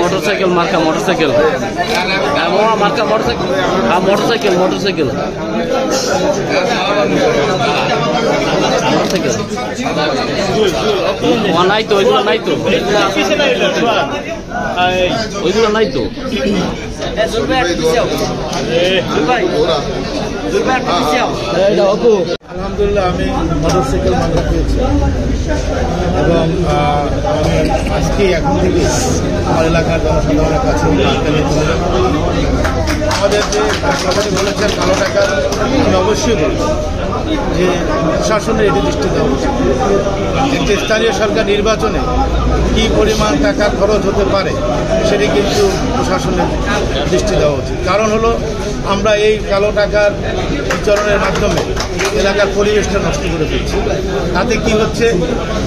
Motorcycle मार्का motorcycle मार्का motorcycle motorcycle motorcycle নাই তো ওইগুলো নাই তো ওইগুলো নাই তো আলহামদুলিল্লাহ আমি মোটরসাইকেল মার্কা পেয়েছি এবং আমি আজকে এখন থেকে আমার এলাকার জনসাধারণের কাছে আমাদের যে সবাই বলেছেন কালো টাকার আমি অবশ্যই বলব যে প্রশাসনের এটি দৃষ্টি দেওয়া উচিত। একটি স্থানীয় সরকার নির্বাচনে কী পরিমাণ টাকা খরচ হতে পারে সেটি কিন্তু প্রশাসনের দৃষ্টি দেওয়া উচিত। কারণ হলো আমরা এই কালো টাকার বিচরণের মাধ্যমে এলাকার পরিবেশটা নষ্ট করে ফেলছি। তাতে কি হচ্ছে,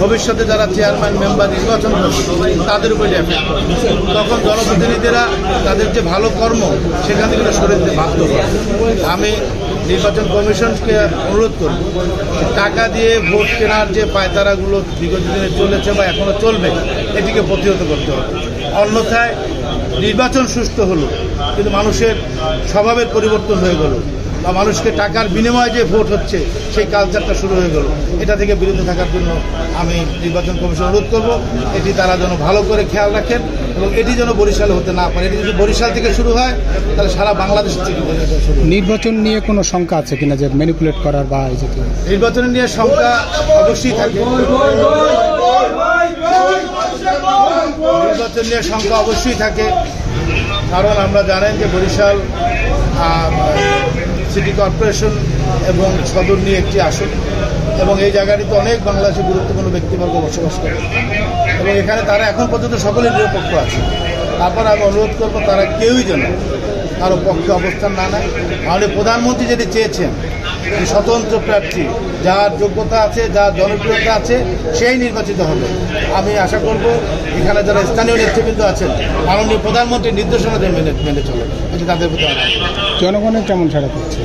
ভবিষ্যতে যারা চেয়ারম্যান মেম্বার নির্বাচন করছে তাদের উপরে এফেক্ট করে। তখন জনপ্রতিনিধিরা তাদের যে ভালো কর্ম সেখান থেকে সরে দিতে বাধ্য হয়। আমি নির্বাচন কমিশনকে অনুরোধ করব টাকা দিয়ে ভোট কেনার যে পায়তারাগুলো বিগত দিনে চলেছে বা এখনও চলবে এটিকে প্রতিহত করতে হবে। অন্যথায় নির্বাচন সুষ্ঠু হলো কিন্তু মানুষের স্বভাবের পরিবর্তন হয়ে গেল বা মানুষকে টাকার বিনিময়ে যে ভোট হচ্ছে সেই কালচারটা শুরু হয়ে গেল। এটা থেকে বিরত থাকার জন্য আমি নির্বাচন কমিশন অনুরোধ করব এটি তারা যেন ভালো করে খেয়াল রাখেন এবং এটি যেন বরিশালে হতে না পারে। এটি যদি বরিশাল থেকে শুরু হয় তাহলে সারা বাংলাদেশ থেকে শুরু। নির্বাচন নিয়ে কোনো শঙ্কা আছে কিনা যে ম্যানিপুলেট করার বা এই জাতীয়? নির্বাচন নিয়ে শঙ্কা অবশ্যই থাকে, নির্বাচন নিয়ে শঙ্কা অবশ্যই থাকে। কারণ আমরা জানেন যে বরিশাল সিটি কর্পোরেশন এবং সদর নিয়ে একটি আসন এবং এই জায়গাটিতে অনেক বাংলাদেশের গুরুত্বপূর্ণ ব্যক্তিবর্গ বসবাস করে এবং এখানে তারা এখন পর্যন্ত সকলের নিরপেক্ষ আছে। তারপর আমি অনুরোধ করবো তারা কেউই যেন কারো পক্ষে অবস্থান না নেয়। আমাদের প্রধানমন্ত্রী যেটি চেয়েছেন যে স্বতন্ত্র প্রার্থী যার যোগ্যতা আছে, যার জনপ্রিয়তা আছে সেই নির্বাচিত হবে। আমি আশা করব এখানে যারা স্থানীয় নেতৃবৃন্দ আছেন মাননীয় প্রধানমন্ত্রীর নির্দেশনা মেনে চলে, এটি তাদের প্রতি। জনগণের কেমন সাড়া পাচ্ছে?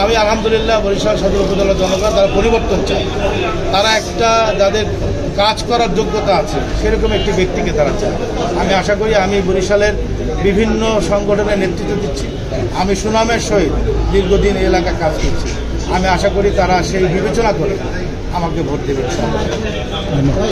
আমি আলহামদুলিল্লাহ বরিশাল সদর উপজেলার জনগণ তারা পরিবর্তন চায়। তারা একটা যাদের কাজ করার যোগ্যতা আছে সেরকম একটি ব্যক্তিকে তারা চায়। আমি আশা করি আমি বরিশালের বিভিন্ন সংগঠনের নেতৃত্ব দিচ্ছি, আমি সুনামের সহিত দীর্ঘদিন এই এলাকায় কাজ করছি। আমি আশা করি তারা সেই বিবেচনা করে আমাকে ভোট দেবে।